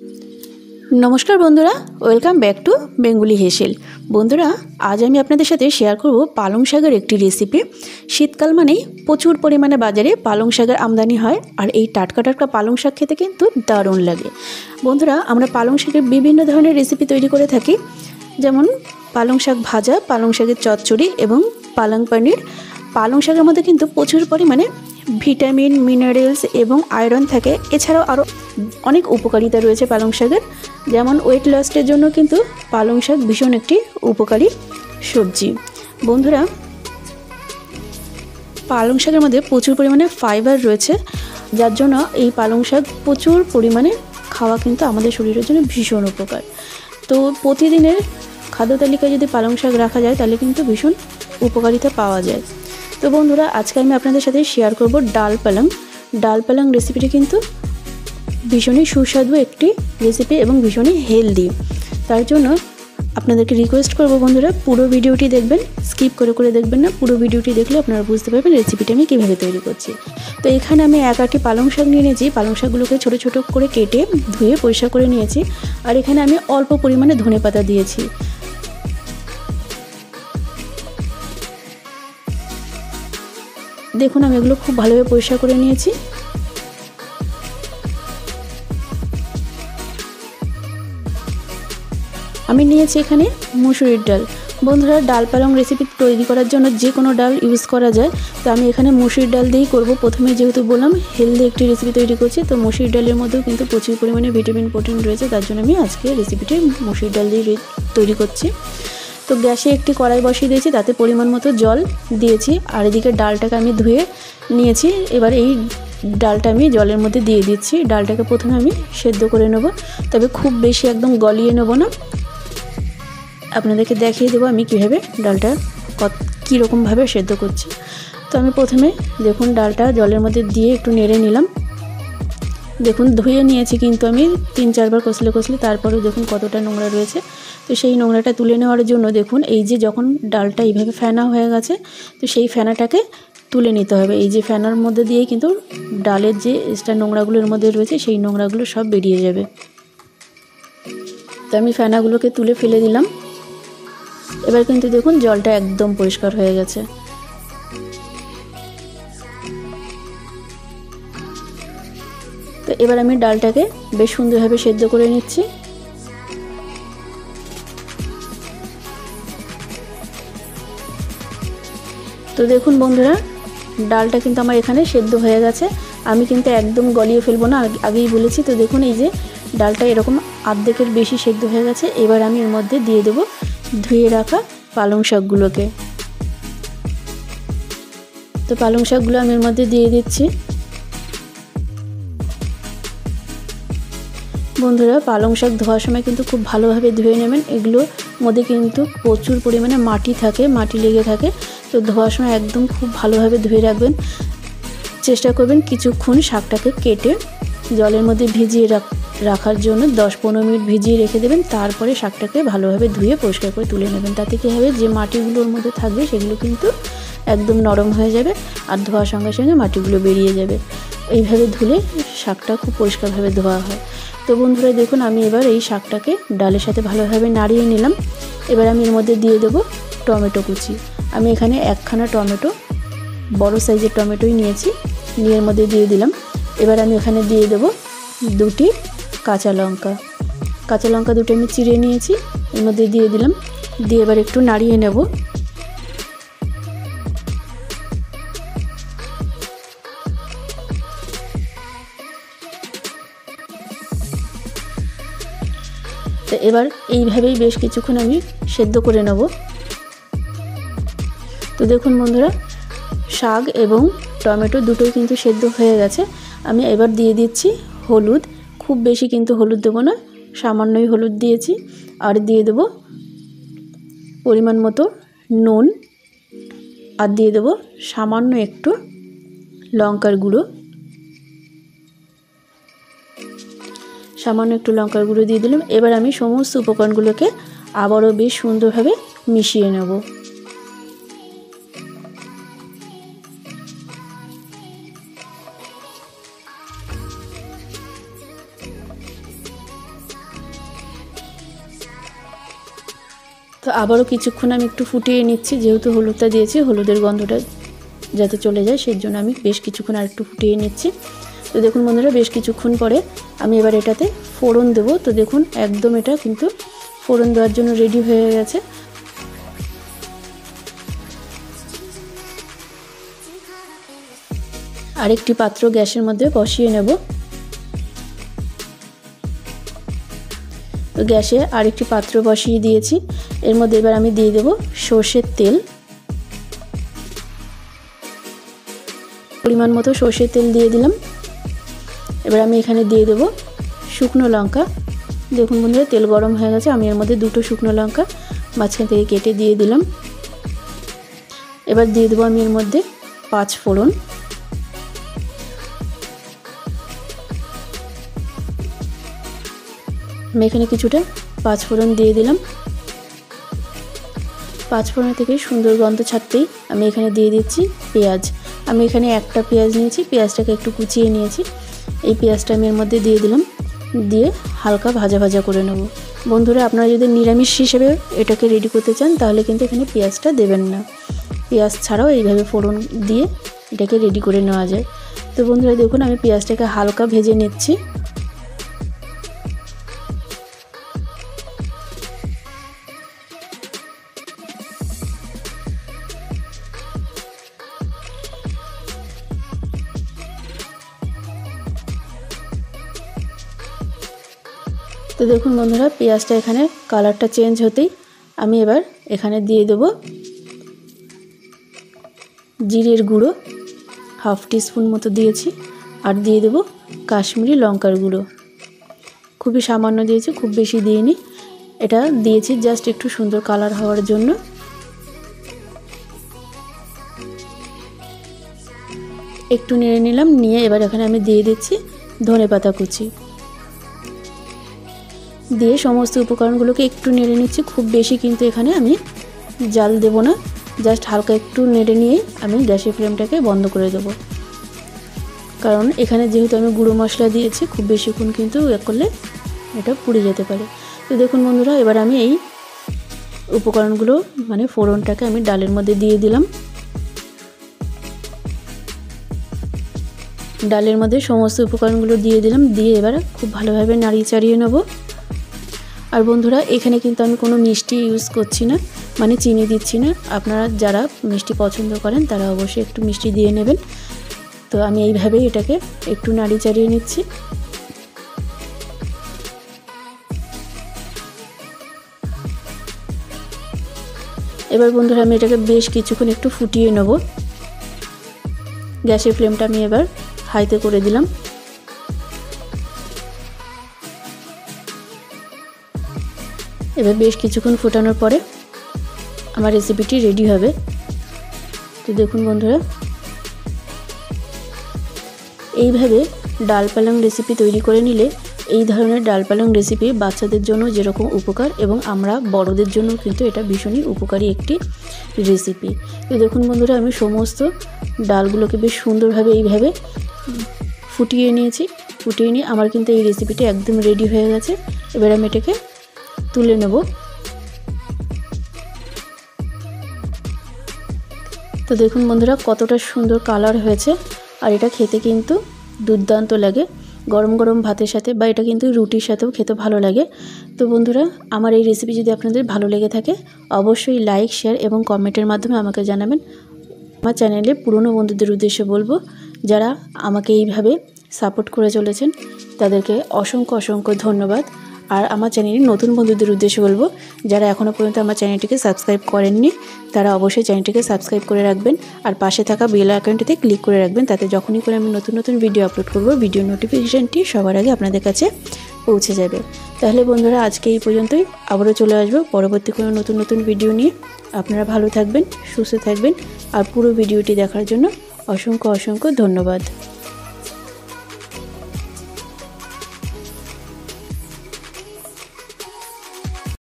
नमस्कार बंधुरा welcome back to बेंगुली हेसेल। बंधुरा आज आमी आपनादेर साथे शेयर करब पालंग शाकेर एकटी रेसिपि। शीतकाल मानेई प्रचुर परिमाणे बाजारे पालंग शाकेर आमदानी हय और एई टाटका टाटका पालंग शाक खेते किन्तु दारुण लागे। बंधुरा आमरा पालंग शाकेर विभिन्न धरनेर रेसिपि तैरि करे थाकि, जेमन पालंग शाक भाजा, पालंग शाकेर चच्चड़ि एबं पालंग पनीर। पालंग शाकेर मধ্যে किन्तु प्रचुर परिमाणे ভিটামিন মিনারেলস এবং আয়রন থাকে। এছাড়াও আরও অনেক উপকারিতা রয়েছে পালং শাকের, যেমন ওয়েট লসের জন্য কিন্তু পালং শাক ভীষণ একটি উপকারী সবজি। বন্ধুরা পালং শাকের মধ্যে প্রচুর পরিমাণে ফাইবার রয়েছে, যার জন্য এই পালং শাক প্রচুর পরিমাণে খাওয়া কিন্তু আমাদের শরীরের জন্য ভীষণ উপকার। তো প্রতিদিনের খাদ্য তালিকায় যদি পালং শাক রাখা যায় তাহলে কিন্তু ভীষণ উপকারিতা পাওয়া যায়। তো বন্ধুরা আজকে আমি আপনাদের সাথে শেয়ার করব ডাল পালং রেসিপিটি কিন্তু ভীষণই সুস্বাদু একটি রেসিপি এবং ভীষণই হেলদি। তার জন্য আপনাদেরকে রিকোয়েস্ট করব বন্ধুরা পুরো ভিডিওটি দেখবেন, স্কিপ করে দেখবেন না। পুরো ভিডিওটি দেখলে আপনারা বুঝতে পারবেন রেসিপিটা আমি কীভাবে তৈরি করছি। তো এখানে আমি এক আটি পালং শাক নিয়ে নিয়েছি। পালং শাকগুলোকে ছোটো ছোটো করে কেটে ধুয়ে পরিষ্কার করে নিয়েছি। আর এখানে আমি অল্প পরিমাণে ধনেপাতা দিয়েছি। দেখুন আমি এগুলো খুব ভালোভাবে পরিষ্কার করে নিয়েছি। আমি নিয়েছি এখানে মুসুরির ডাল। বন্ধুরা ডাল পালং রেসিপি তৈরি করার জন্য যে কোনো ডাল ইউজ করা যায়, তো আমি এখানে মুসুরির ডাল দিয়েই করব। প্রথমে যেহেতু বললাম হেলদি একটি রেসিপি তৈরি করছি, তো মুসুরির ডালের মধ্যেও কিন্তু প্রচুর পরিমাণে ভিটামিন প্রোটিন রয়েছে, তার জন্য আমি আজকে রেসিপিটি মুসুরির ডাল দিয়ে তৈরি করছি। তো গ্যাসে একটি কড়াই বসিয়ে দিয়েছি, তাতে পরিমাণ মতো জল দিয়েছি। আর এদিকে ডালটাকে আমি ধুয়ে নিয়েছি। এবার এই ডালটা আমি জলের মধ্যে দিয়ে দিচ্ছি। ডালটাকে প্রথমে আমি সেদ্ধ করে নেব, তবে খুব বেশি একদম গলিয়ে নেব না। আপনাদেরকে দেখিয়ে দেবো আমি কীভাবে ডালটা কীরকমভাবে সেদ্ধ করছি। তো আমি প্রথমে দেখুন ডালটা জলের মধ্যে দিয়ে একটু নেড়ে নিলাম। দেখুন ধুয়ে নিয়েছি কিন্তু আমি 3-4 বার কষলে তারপরেও দেখুন কতটা নোংরা রয়েছে। তো সেই নোংরাটা তুলে নেওয়ার জন্য দেখুন এই যে যখন ডালটা এইভাবে ফেনা হয়ে গেছে, তো সেই ফেনাটাকে তুলে নিতে হবে। এই যে ফেনার মধ্যে দিয়ে কিন্তু ডালের যে এক্সট্রা নোংরাগুলোর মধ্যে রয়েছে সেই নোংরাগুলো সব বেরিয়ে যাবে। তো আমি ফেনাগুলোকে তুলে ফেলে দিলাম। এবার কিন্তু দেখুন জলটা একদম পরিষ্কার হয়ে গেছে। তো এবার আমি ডালটাকে বেশ সুন্দরভাবে সেদ্ধ করে নিচ্ছি। তো দেখুন বন্ধুরা ডালটা কিন্তু আমার এখানে সেদ্ধ হয়ে গেছে। আমি কিন্তু একদম গলিয়ে ফেলবো না, আগেই বলেছি। তো দেখুন এই যে ডালটা এরকম অর্ধেকের বেশি সেদ্ধ হয়ে গেছে। এবার আমি এর মধ্যে দিয়ে দেবো ধুয়ে রাখা পালং শাকগুলোকে। তো পালং শাকগুলো আমি এর মধ্যে দিয়ে দিচ্ছি। বন্ধুরা পালং শাক ধোয়ার সময় কিন্তু খুব ভালোভাবে ধুয়ে নেবেন। এগুলোর মধ্যে কিন্তু প্রচুর পরিমাণে মাটি থাকে, মাটি লেগে থাকে। তো ধোয়ার সময় একদম খুব ভালোভাবে ধুয়ে রাখবেন। চেষ্টা করবেন কিছুক্ষণ শাকটাকে কেটে জলের মধ্যে ভিজিয়ে রাখার জন্য 10-15 মিনিট ভিজিয়ে রেখে দেবেন। তারপরে শাকটাকে ভালোভাবে ধুয়ে পরিষ্কার করে তুলে নেবেন। তাতে কী হবে, যে মাটিগুলোর মধ্যে থাকবে সেগুলো কিন্তু একদম নরম হয়ে যাবে আর ধোয়ার সঙ্গে সঙ্গে মাটিগুলো বেরিয়ে যাবে। এইভাবে ধুলে শাকটা খুব পরিষ্কারভাবে ধোয়া হয়। তো বন্ধুরা দেখুন আমি এবার এই শাকটাকে ডালের সাথে ভালোভাবে নাড়িয়ে নিলাম। এবার আমি এর মধ্যে দিয়ে দেবো টমেটো কুচি। আমি এখানে একখানা টমেটো, বড় সাইজের টমেটোই নিয়েছি, নিয়ে এর মধ্যে দিয়ে দিলাম। এবার আমি এখানে দিয়ে দেবো 2টি কাঁচা লঙ্কা 2টি আমি চিড়ে নিয়েছি, এর মধ্যে দিয়ে দিলাম। দিয়ে এবার একটু নাড়িয়ে নেব। তো এবার এইভাবেই বেশ কিছুক্ষণ আমি সেদ্ধ করে নেব। তো দেখুন বন্ধুরা শাক এবং টমেটো দুটোই কিন্তু সেদ্ধ হয়ে গেছে। আমি এবার দিয়ে দিচ্ছি হলুদ। খুব বেশি কিন্তু হলুদ দেবো না, সামান্যই হলুদ দিয়েছি। আর দিয়ে দেবো পরিমাণ মতো নুন, আর দিয়ে দেবো সামান্য একটু লঙ্কার গুঁড়ো। দিয়ে দিলাম। এবার আমি সমস্ত উপকরণগুলোকে আবারও বেশ সুন্দরভাবে মিশিয়ে নেব। তো আবারও কিছুক্ষণ আমি একটু ফুটিয়ে নিচ্ছি, যেহেতু হলুদটা দিয়েছি হলুদের গন্ধটা যাতে চলে যায় সেই জন্য আমি বেশ কিছুক্ষণ আর একটু ফুটিয়ে নিচ্ছি। তো দেখুন বন্ধুরা, বেশ কিছুক্ষণ পরে আমি এবার এটাতে ফোড়ন দেবো। তো দেখুন একদম এটা কিন্তু ফোড়ন দেওয়ার জন্য রেডি হয়ে গেছে। আরেকটি পাত্র গ্যাসের মধ্যে বসিয়ে নেব। তো গ্যাসে আরেকটি পাত্র বসিয়ে দিয়েছি। এর মধ্যে এবার আমি দিয়ে দেব সর্ষের তেল, পরিমাণ মতো সর্ষের তেল দিয়ে দিলাম। এবার আমি এখানে দিয়ে দেব শুকনো লঙ্কা। দেখুন বন্ধুরা, তেল গরম হয়ে গেছে, আমি এর মধ্যে 2টো শুকনো লঙ্কা মাঝখান থেকে কেটে দিয়ে দিলাম। এবার দিয়ে দেবো আমি এর মধ্যে 5 ফোড়ন। আমি এখানে কিছুটা 5 ফোড়ন দিয়ে দিলাম। 5 ফোড়ন থেকে সুন্দর গন্ধ ছাড়তেই আমি এখানে দিয়ে দিচ্ছি পেঁয়াজ। আমি এখানে একটা পেঁয়াজ নিয়েছি, পেঁয়াজটাকে একটু কুচিয়ে নিয়েছি। এই পেঁয়াজটা আমি এর মধ্যে দিয়ে দিলাম, দিয়ে হালকা ভাজা ভাজা করে নেব। বন্ধুরা, আপনারা যদি নিরামিষ হিসেবে এটাকে রেডি করতে চান তাহলে কিন্তু এখানে পেঁয়াজটা দেবেন না, পেঁয়াজ ছাড়াও এইভাবে ফোড়ন দিয়ে এটাকে রেডি করে নেওয়া যায়। তো বন্ধুরা দেখুন, আমি পেঁয়াজটাকে হালকা ভেজে নিচ্ছি। তো দেখুন বন্ধুরা, পেঁয়াজটা এখানে কালারটা চেঞ্জ হতেই আমি এবার এখানে দিয়ে দেব জিরের গুঁড়ো, 1/2 টিস্পুন মতো দিয়েছি। আর দিয়ে দেব কাশ্মীরি লঙ্কার গুঁড়ো, খুবই সামান্য দিয়েছি, খুব বেশি দিইনি। এটা দিয়েছি জাস্ট একটু সুন্দর কালার হওয়ার জন্য। একটু নেড়ে নিলাম, নিয়ে এবার এখানে আমি দিয়ে দিচ্ছি ধনেপাতা কুচি। দিয়ে সমস্ত উপকরণগুলোকে একটু নেড়ে নিচ্ছি, খুব বেশি কিন্তু এখানে আমি জাল দেব না, জাস্ট হালকা একটু নেড়ে নিয়েই আমি গ্যাসের ফ্লেমটাকে বন্ধ করে দেব। কারণ এখানে যেহেতু আমি গুঁড়ো মশলা দিয়েছি, খুব বেশিক্ষণ কিন্তু করলে এটা পুড়ে যেতে পারে। তো দেখুন বন্ধুরা, এবার আমি এই উপকরণগুলো মানে ফোড়নটাকে আমি ডালের মধ্যে দিয়ে দিলাম। ডালের মধ্যে সমস্ত উপকরণগুলো দিয়ে দিলাম, দিয়ে এবার খুব ভালোভাবে নাড়িয়ে চাড়িয়ে নেব। আর বন্ধুরা, এখানে কিন্তু আমি কোনো মিষ্টি ইউজ করছি না, মানে চিনি দিচ্ছি না। আপনারা যারা মিষ্টি পছন্দ করেন তারা অবশ্যই একটু মিষ্টি দিয়ে নেবেন। তো আমি এইভাবেই এটাকে একটু নাড়িয়ে চাড়িয়ে নিচ্ছি। এবার বন্ধুরা, আমি এটাকে বেশ কিছুক্ষণ একটু ফুটিয়ে নেব। গ্যাসের ফ্লেমটা আমি এবার হাইতে করে দিলাম। এবার বেশ কিছুক্ষণ ফোটানোর পরে আমার রেসিপিটি রেডি হবে। তো দেখুন বন্ধুরা, এইভাবে ডাল পালং রেসিপি তৈরি করে নিলে এই ধরনের ডাল পালং রেসিপি বাচ্চাদের জন্য যেরকম উপকার, এবং আমরা বড়দের জন্য কিন্তু এটা ভীষণই উপকারী একটি রেসিপি। তো দেখুন বন্ধুরা, আমি সমস্ত ডালগুলোকে বেশ সুন্দরভাবে এইভাবে ফুটিয়ে নিয়েছি। ফুটিয়ে নিয়ে আমার কিন্তু এই রেসিপিটি একদম রেডি হয়ে গেছে। এবার আমি এটাকে তুলে নেব। তো দেখুন বন্ধুরা, কতটা সুন্দর কালার হয়েছে, আর এটা খেতে কিন্তু দুর্দান্ত লাগে গরম গরম ভাতের সাথে, বা এটা কিন্তু রুটির সাথেও খেতে ভালো লাগে। তো বন্ধুরা, আমার এই রেসিপি যদি আপনাদের ভালো লেগে থাকে অবশ্যই লাইক, শেয়ার এবং কমেন্টের মাধ্যমে আমাকে জানাবেন। আমার চ্যানেলে পুরনো বন্ধুদের উদ্দেশ্যে বলবো, যারা আমাকে এইভাবে সাপোর্ট করে চলেছেন তাদেরকে অসংখ্য অসংখ্য ধন্যবাদ। আর আমার চ্যানেলের নতুন বন্ধুদের উদ্দেশ্যে বলবো, যারা এখনও পর্যন্ত আমার চ্যানেলটিকে সাবস্ক্রাইব করেননি তারা অবশ্যই চ্যানেলটিকে সাবস্ক্রাইব করে রাখবেন, আর পাশে থাকা বেল আইকনটিতে ক্লিক করে রাখবেন। তাতে যখনই করে আমি নতুন নতুন ভিডিও আপলোড করব, ভিডিও নোটিফিকেশানটি সবার আগে আপনাদের কাছে পৌঁছে যাবে। তাহলে বন্ধুরা, আজকে এই পর্যন্তই। আবারও চলে আসবো পরবর্তী কোনো নতুন নতুন ভিডিও নিয়ে। আপনারা ভালো থাকবেন, সুস্থ থাকবেন, আর পুরো ভিডিওটি দেখার জন্য অসংখ্য অসংখ্য ধন্যবাদ।